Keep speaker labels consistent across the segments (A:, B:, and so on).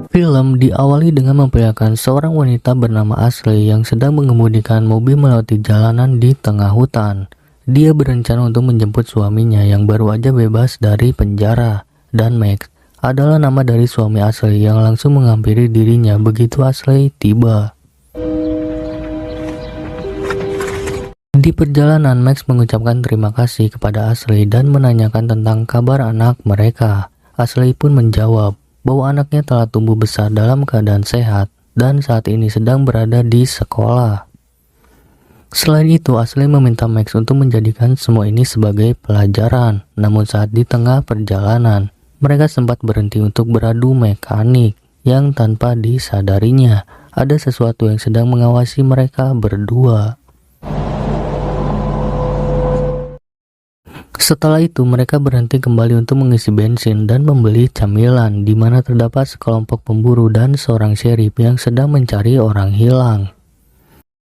A: Film diawali dengan memperlihatkan seorang wanita bernama Ashley yang sedang mengemudikan mobil melewati jalanan di tengah hutan. Dia berencana untuk menjemput suaminya yang baru aja bebas dari penjara, dan Max adalah nama dari suami Ashley yang langsung menghampiri dirinya begitu Ashley tiba. Di perjalanan, Max mengucapkan terima kasih kepada Ashley dan menanyakan tentang kabar anak mereka. Ashley pun menjawab bahwa anaknya telah tumbuh besar dalam keadaan sehat dan saat ini sedang berada di sekolah. Selain itu, Ashley meminta Max untuk menjadikan semua ini sebagai pelajaran. Namun saat di tengah perjalanan, mereka sempat berhenti untuk beradu mekanik yang tanpa disadarinya ada sesuatu yang sedang mengawasi mereka berdua. Setelah itu, mereka berhenti kembali untuk mengisi bensin dan membeli camilan, di mana terdapat sekelompok pemburu dan seorang sheriff yang sedang mencari orang hilang.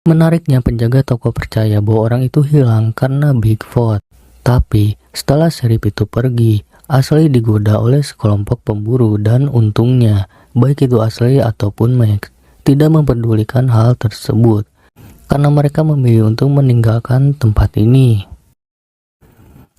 A: Menariknya, penjaga toko percaya bahwa orang itu hilang karena Bigfoot. Tapi, setelah sheriff itu pergi, Ashley digoda oleh sekelompok pemburu dan untungnya, baik itu Ashley ataupun Max, tidak mempedulikan hal tersebut, karena mereka memilih untuk meninggalkan tempat ini.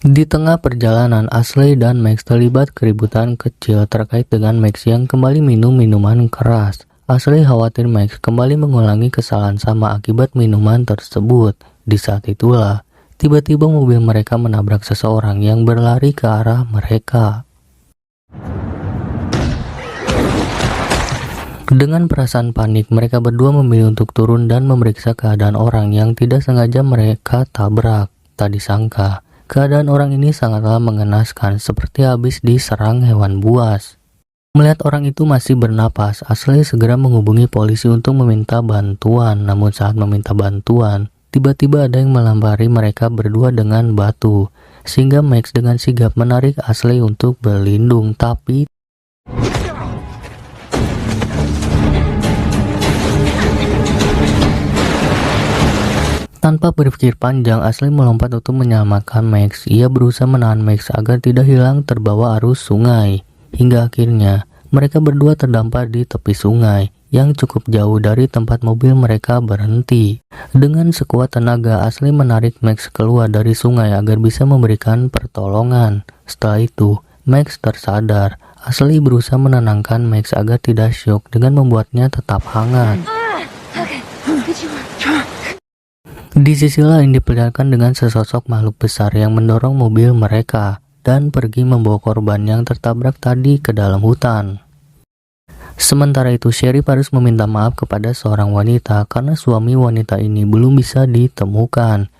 A: Di tengah perjalanan, Ashley dan Max terlibat keributan kecil terkait dengan Max yang kembali minum minuman keras. Ashley khawatir Max kembali mengulangi kesalahan sama akibat minuman tersebut. Di saat itulah, tiba-tiba mobil mereka menabrak seseorang yang berlari ke arah mereka. Dengan perasaan panik, mereka berdua memilih untuk turun dan memeriksa keadaan orang yang tidak sengaja mereka tabrak. Tak disangka, keadaan orang ini sangatlah mengenaskan, seperti habis diserang hewan buas. Melihat orang itu masih bernapas, Ashley segera menghubungi polisi untuk meminta bantuan. Namun saat meminta bantuan, tiba-tiba ada yang melempari mereka berdua dengan batu, sehingga Max dengan sigap menarik Ashley untuk berlindung. Tapi tanpa berpikir panjang, Ashley melompat untuk menyelamatkan Max. Ia berusaha menahan Max agar tidak hilang terbawa arus sungai. Hingga akhirnya, mereka berdua terdampar di tepi sungai yang cukup jauh dari tempat mobil mereka berhenti. Dengan sekuat tenaga, Ashley menarik Max keluar dari sungai agar bisa memberikan pertolongan. Setelah itu, Max tersadar. Ashley berusaha menenangkan Max agar tidak syok dengan membuatnya tetap hangat. Di sisi lain diperlihatkan dengan sesosok makhluk besar yang mendorong mobil mereka dan pergi membawa korban yang tertabrak tadi ke dalam hutan. Sementara itu, sheriff harus meminta maaf kepada seorang wanita karena suami wanita ini belum bisa ditemukan.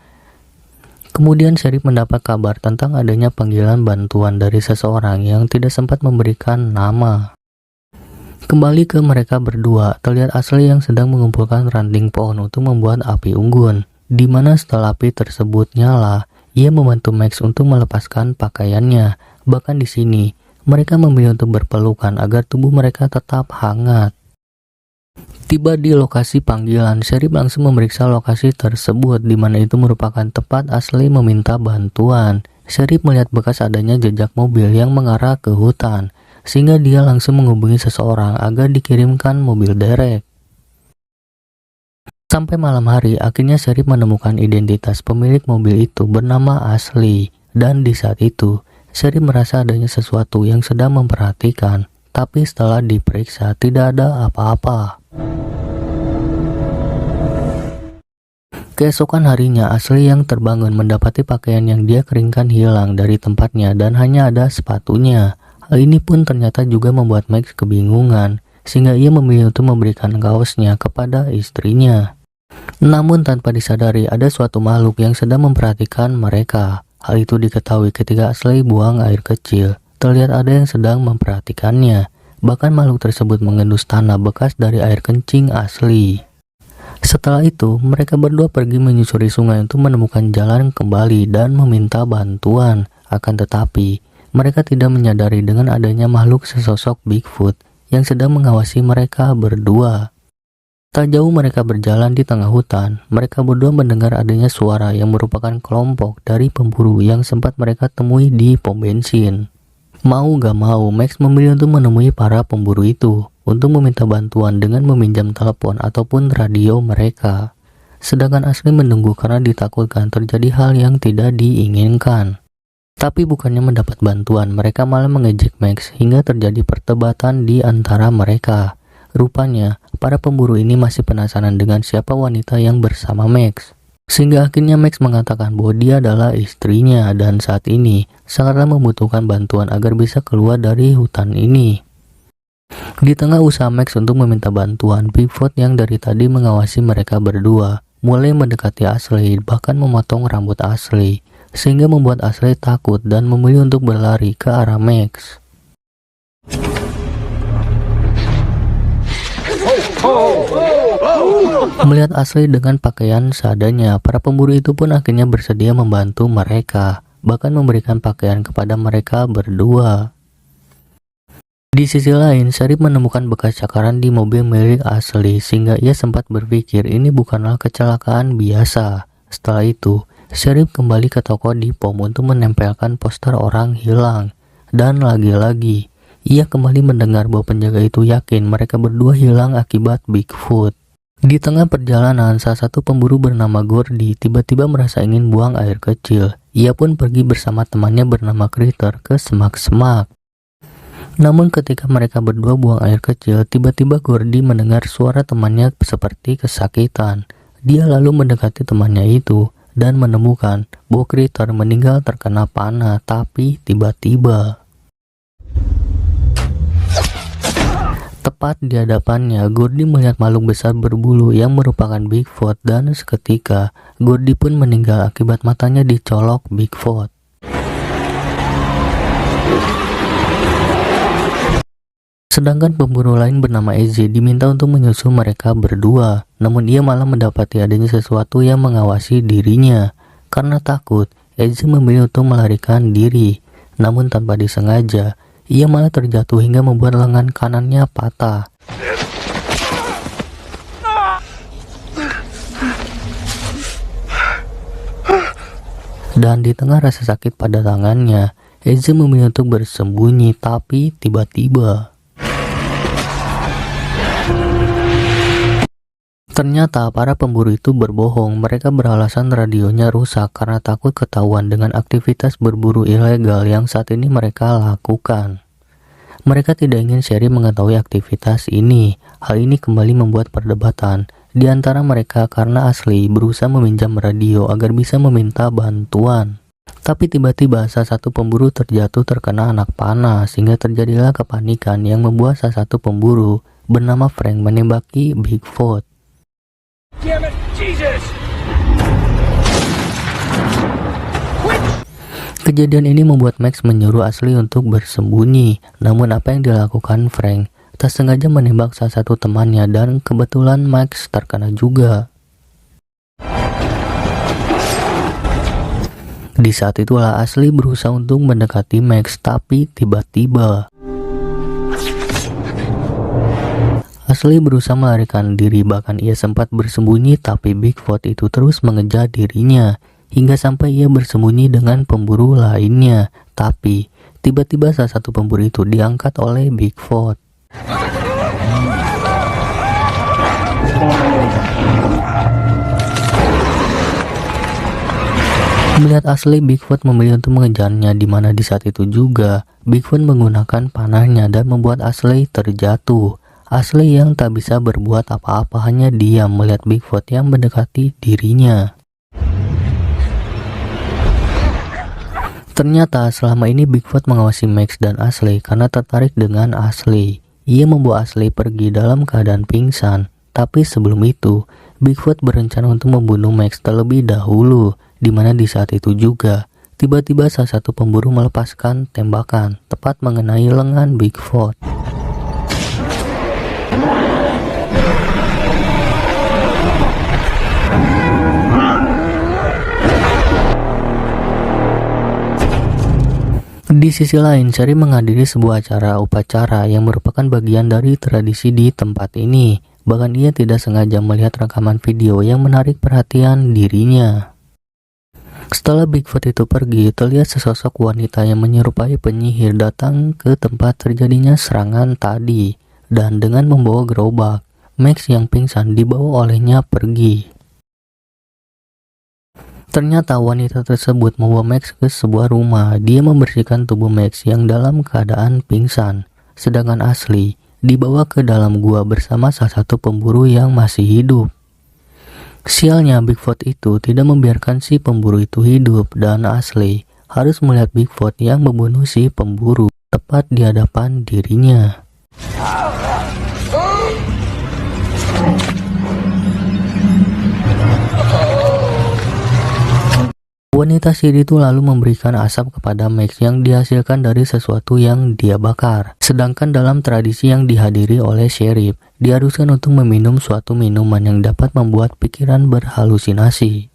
A: Kemudian sheriff mendapat kabar tentang adanya panggilan bantuan dari seseorang yang tidak sempat memberikan nama. Kembali ke mereka berdua, terlihat Ashley yang sedang mengumpulkan ranting pohon untuk membuat api unggun, di mana setelah api tersebut nyala, ia membantu Max untuk melepaskan pakaiannya. Bahkan di sini, mereka memilih untuk berpelukan agar tubuh mereka tetap hangat. Tiba di lokasi panggilan, sheriff langsung memeriksa lokasi tersebut, di mana itu merupakan tempat Ashley meminta bantuan. Sheriff melihat bekas adanya jejak mobil yang mengarah ke hutan, sehingga dia langsung menghubungi seseorang agar dikirimkan mobil derek. Sampai malam hari, akhirnya sheriff menemukan identitas pemilik mobil itu bernama Ashley. Dan di saat itu, sheriff merasa adanya sesuatu yang sedang memperhatikan. Tapi setelah diperiksa, tidak ada apa-apa. Keesokan harinya, Ashley yang terbangun mendapati pakaian yang dia keringkan hilang dari tempatnya dan hanya ada sepatunya. Hal ini pun ternyata juga membuat Max kebingungan, sehingga ia memilih untuk memberikan kaosnya kepada istrinya. Namun tanpa disadari ada suatu makhluk yang sedang memperhatikan mereka. Hal itu diketahui ketika Ashley buang air kecil. Terlihat ada yang sedang memperhatikannya. Bahkan makhluk tersebut mengendus tanah bekas dari air kencing Ashley. Setelah itu, mereka berdua pergi menyusuri sungai untuk menemukan jalan kembali dan meminta bantuan. Akan tetapi, mereka tidak menyadari dengan adanya makhluk sesosok Bigfoot yang sedang mengawasi mereka berdua. Tak jauh mereka berjalan di tengah hutan, mereka berdua mendengar adanya suara yang merupakan kelompok dari pemburu yang sempat mereka temui di pom bensin. Mau gak mau, Max memilih untuk menemui para pemburu itu untuk meminta bantuan dengan meminjam telepon ataupun radio mereka. Sedangkan Ashley menunggu karena ditakutkan terjadi hal yang tidak diinginkan. Tapi bukannya mendapat bantuan, mereka malah mengejek Max hingga terjadi perdebatan di antara mereka. Rupanya, para pemburu ini masih penasaran dengan siapa wanita yang bersama Max. Sehingga akhirnya Max mengatakan bahwa dia adalah istrinya dan saat ini sangatlah membutuhkan bantuan agar bisa keluar dari hutan ini. Di tengah usaha Max untuk meminta bantuan, Bigfoot yang dari tadi mengawasi mereka berdua mulai mendekati Ashley, bahkan memotong rambut Ashley, sehingga membuat Ashley takut dan memilih untuk berlari ke arah Max. Melihat Ashley dengan pakaian seadanya, para pemburu itu pun akhirnya bersedia membantu mereka, bahkan memberikan pakaian kepada mereka berdua. Di sisi lain, Sheriff menemukan bekas cakaran di mobil milik Ashley sehingga ia sempat berpikir ini bukanlah kecelakaan biasa. Setelah itu, Sheriff kembali ke toko di pom untuk menempelkan poster orang hilang. Dan lagi-lagi, ia kembali mendengar bahwa penjaga itu yakin mereka berdua hilang akibat Bigfoot. Di tengah perjalanan, salah satu pemburu bernama Gordy tiba-tiba merasa ingin buang air kecil. Ia pun pergi bersama temannya bernama Critter ke semak-semak. Namun ketika mereka berdua buang air kecil, tiba-tiba Gordy mendengar suara temannya seperti kesakitan. Dia lalu mendekati temannya itu dan menemukan bahwa Critter meninggal terkena panah, tapi tiba-tiba tepat di hadapannya, Gordy melihat makhluk besar berbulu yang merupakan Bigfoot dan seketika Gordy pun meninggal akibat matanya dicolok Bigfoot. Sedangkan pemburu lain bernama EZ diminta untuk menyusul mereka berdua, namun ia malah mendapati adanya sesuatu yang mengawasi dirinya. Karena takut, EZ memilih untuk melarikan diri, namun tanpa disengaja, ia malah terjatuh hingga membuat lengan kanannya patah. Dan di tengah rasa sakit pada tangannya, EZ memilih untuk bersembunyi, tapi tiba-tiba ternyata para pemburu itu berbohong. Mereka beralasan radionya rusak karena takut ketahuan dengan aktivitas berburu ilegal yang saat ini mereka lakukan. Mereka tidak ingin Sherry mengetahui aktivitas ini. Hal ini kembali membuat perdebatan di antara mereka karena Ashley berusaha meminjam radio agar bisa meminta bantuan. Tapi tiba-tiba salah satu pemburu terjatuh terkena anak panah sehingga terjadilah kepanikan yang membuat salah satu pemburu bernama Frank menembaki Bigfoot. Damn it, Jesus! Kejadian ini membuat Max menyuruh Ashley untuk bersembunyi. Namun apa yang dilakukan Frank? Tak sengaja menembak salah satu temannya dan kebetulan Max terkena juga. Di saat itulah Ashley berusaha untuk mendekati Max, tapi tiba-tiba Ashley berusaha melarikan diri, bahkan ia sempat bersembunyi, tapi Bigfoot itu terus mengejar dirinya hingga sampai ia bersembunyi dengan pemburu lainnya. Tapi tiba-tiba salah satu pemburu itu diangkat oleh Bigfoot. Melihat Ashley, Bigfoot memilih untuk mengejarnya, di mana di saat itu juga Bigfoot menggunakan panahnya dan membuat Ashley terjatuh. Ashley yang tak bisa berbuat apa-apa hanya diam melihat Bigfoot yang mendekati dirinya. Ternyata selama ini Bigfoot mengawasi Max dan Ashley karena tertarik dengan Ashley. Ia membawa Ashley pergi dalam keadaan pingsan. Tapi sebelum itu, Bigfoot berencana untuk membunuh Max terlebih dahulu, di mana di saat itu juga tiba-tiba salah satu pemburu melepaskan tembakan tepat mengenai lengan Bigfoot. Di sisi lain, Sherry menghadiri sebuah acara upacara yang merupakan bagian dari tradisi di tempat ini. Bahkan ia tidak sengaja melihat rekaman video yang menarik perhatian dirinya. Setelah Bigfoot itu pergi, terlihat sesosok wanita yang menyerupai penyihir datang ke tempat terjadinya serangan tadi, dan dengan membawa gerobak, Max yang pingsan dibawa olehnya pergi. Ternyata wanita tersebut membawa Max ke sebuah rumah. Dia membersihkan tubuh Max yang dalam keadaan pingsan, sedangkan Ashley dibawa ke dalam gua bersama salah satu pemburu yang masih hidup. Sialnya, Bigfoot itu tidak membiarkan si pemburu itu hidup, dan Ashley harus melihat Bigfoot yang membunuh si pemburu tepat di hadapan dirinya. Wanita sihir itu lalu memberikan asap kepada Max yang dihasilkan dari sesuatu yang dia bakar. Sedangkan dalam tradisi yang dihadiri oleh Sheriff, diharuskan untuk meminum suatu minuman yang dapat membuat pikiran berhalusinasi.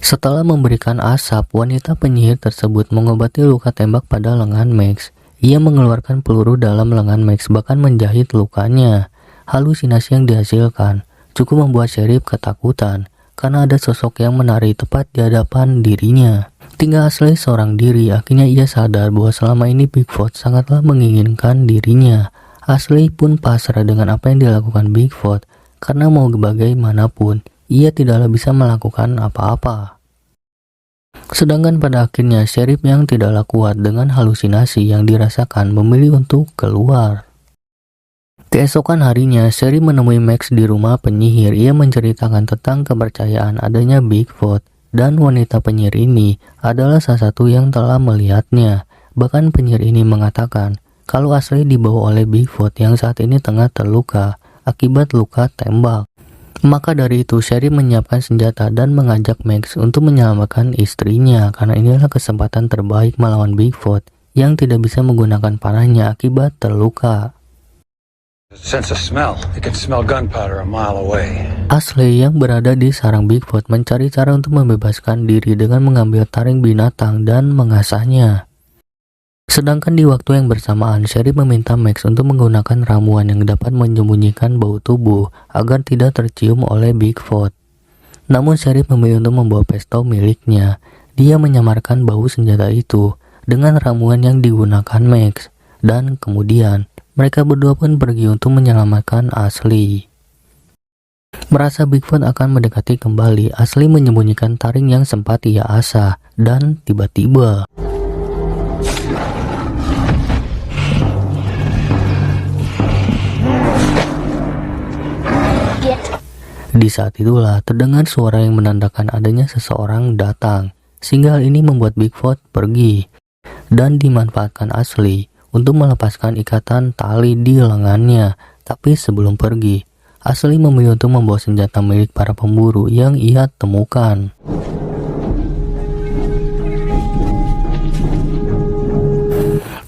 A: Setelah memberikan asap, wanita penyihir tersebut mengobati luka tembak pada lengan Max. Ia mengeluarkan peluru dalam lengan Max, bahkan menjahit lukanya. Halusinasi yang dihasilkan cukup membuat Sheriff ketakutan, karena ada sosok yang menari tepat di hadapan dirinya. Tinggal Ashley seorang diri, akhirnya ia sadar bahwa selama ini Bigfoot sangatlah menginginkan dirinya. Ashley pun pasrah dengan apa yang dilakukan Bigfoot, karena mau bagaimanapun, ia tidaklah bisa melakukan apa-apa. Sedangkan pada akhirnya Sheriff yang tidaklah kuat dengan halusinasi yang dirasakan memilih untuk keluar. Keesokan harinya, Sheriff menemui Max di rumah penyihir. Ia menceritakan tentang kepercayaan adanya Bigfoot, dan wanita penyihir ini adalah salah satu yang telah melihatnya. Bahkan penyihir ini mengatakan kalau Ashley dibawa oleh Bigfoot yang saat ini tengah terluka akibat luka tembak. Maka dari itu, Sheriff menyiapkan senjata dan mengajak Max untuk menyelamatkan istrinya, karena inilah kesempatan terbaik melawan Bigfoot yang tidak bisa menggunakan panahnya akibat terluka. Ashley yang berada di sarang Bigfoot mencari cara untuk membebaskan diri dengan mengambil taring binatang dan mengasahnya. Sedangkan di waktu yang bersamaan, Sheriff meminta Max untuk menggunakan ramuan yang dapat menyembunyikan bau tubuh agar tidak tercium oleh Bigfoot. Namun Sheriff memilih untuk membawa pistol miliknya. Dia menyamarkan bau senjata itu dengan ramuan yang digunakan Max, dan kemudian mereka berdua pun pergi untuk menyelamatkan Ashley. Merasa Bigfoot akan mendekati kembali, Ashley menyembunyikan taring yang sempat ia asah, dan tiba-tiba di saat itulah terdengar suara yang menandakan adanya seseorang datang, sehingga hal ini membuat Bigfoot pergi dan dimanfaatkan Ashley untuk melepaskan ikatan tali di lengannya. Tapi sebelum pergi, Ashley memilih untuk membawa senjata milik para pemburu yang ia temukan.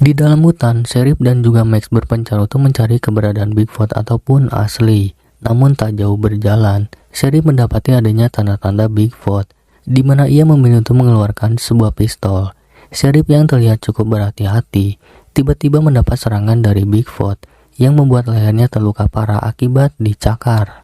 A: Di dalam hutan, Sheriff dan juga Max berpencar untuk mencari keberadaan Bigfoot ataupun Ashley. Namun tak jauh berjalan, Sheriff mendapati adanya tanda-tanda Bigfoot, di mana ia memilih untuk mengeluarkan sebuah pistol. Sheriff yang terlihat cukup berhati-hati tiba-tiba mendapat serangan dari Bigfoot yang membuat lehernya terluka parah akibat dicakar.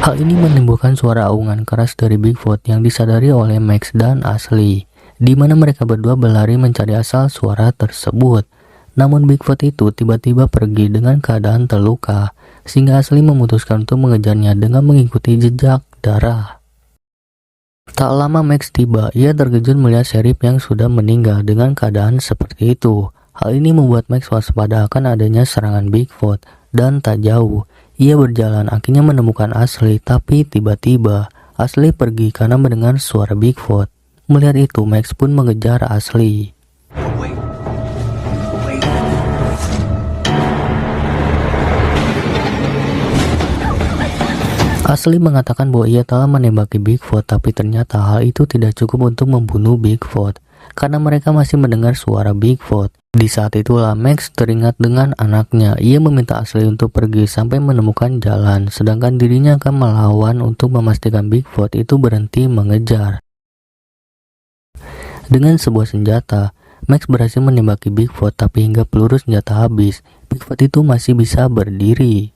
A: Hal ini menimbulkan suara aungan keras dari Bigfoot yang disadari oleh Max dan Ashley, di mana mereka berdua berlari mencari asal suara tersebut. Namun Bigfoot itu tiba-tiba pergi dengan keadaan terluka, sehingga Ashley memutuskan untuk mengejarnya dengan mengikuti jejak darah. Tak lama Max tiba, ia terkejut melihat Sheriff yang sudah meninggal dengan keadaan seperti itu. Hal ini membuat Max waspada akan adanya serangan Bigfoot, dan tak jauh ia berjalan akhirnya menemukan Ashley, tapi tiba-tiba Ashley pergi karena mendengar suara Bigfoot. Melihat itu, Max pun mengejar Ashley. Ashley mengatakan bahwa ia telah menembaki Bigfoot, tapi ternyata hal itu tidak cukup untuk membunuh Bigfoot, karena mereka masih mendengar suara Bigfoot. Di saat itulah Max teringat dengan anaknya. Ia meminta Ashley untuk pergi sampai menemukan jalan, sedangkan dirinya akan melawan untuk memastikan Bigfoot itu berhenti mengejar. Dengan sebuah senjata, Max berhasil menembaki Bigfoot, tapi hingga peluru senjata habis, Bigfoot itu masih bisa berdiri.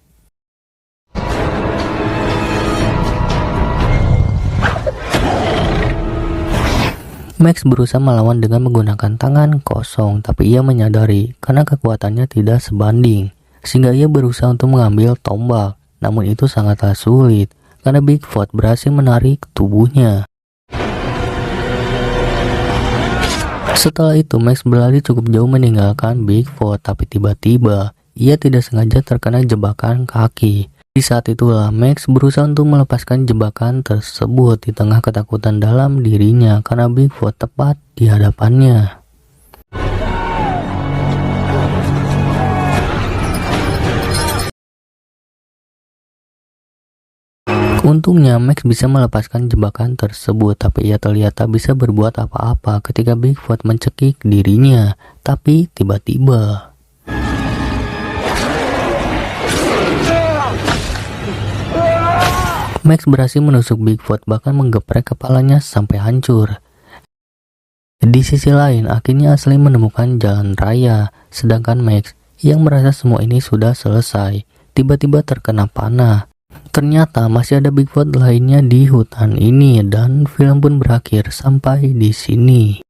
A: Max berusaha melawan dengan menggunakan tangan kosong, tapi ia menyadari karena kekuatannya tidak sebanding, sehingga ia berusaha untuk mengambil tombak. Namun itu sangatlah sulit, karena Bigfoot berhasil menarik tubuhnya. Setelah itu Max berlari cukup jauh meninggalkan Bigfoot, tapi tiba-tiba ia tidak sengaja terkena jebakan kaki. Di saat itulah Max berusaha untuk melepaskan jebakan tersebut di tengah ketakutan dalam dirinya karena Bigfoot tepat di hadapannya. Untungnya Max bisa melepaskan jebakan tersebut, tapi ia terlihat tak bisa berbuat apa-apa ketika Bigfoot mencekik dirinya. Tapi tiba-tiba Max berhasil menusuk Bigfoot, bahkan menggeprek kepalanya sampai hancur. Di sisi lain, akhirnya Ashley menemukan jalan raya, sedangkan Max yang merasa semua ini sudah selesai, tiba-tiba terkena panah. Ternyata masih ada Bigfoot lainnya di hutan ini, dan film pun berakhir sampai di sini.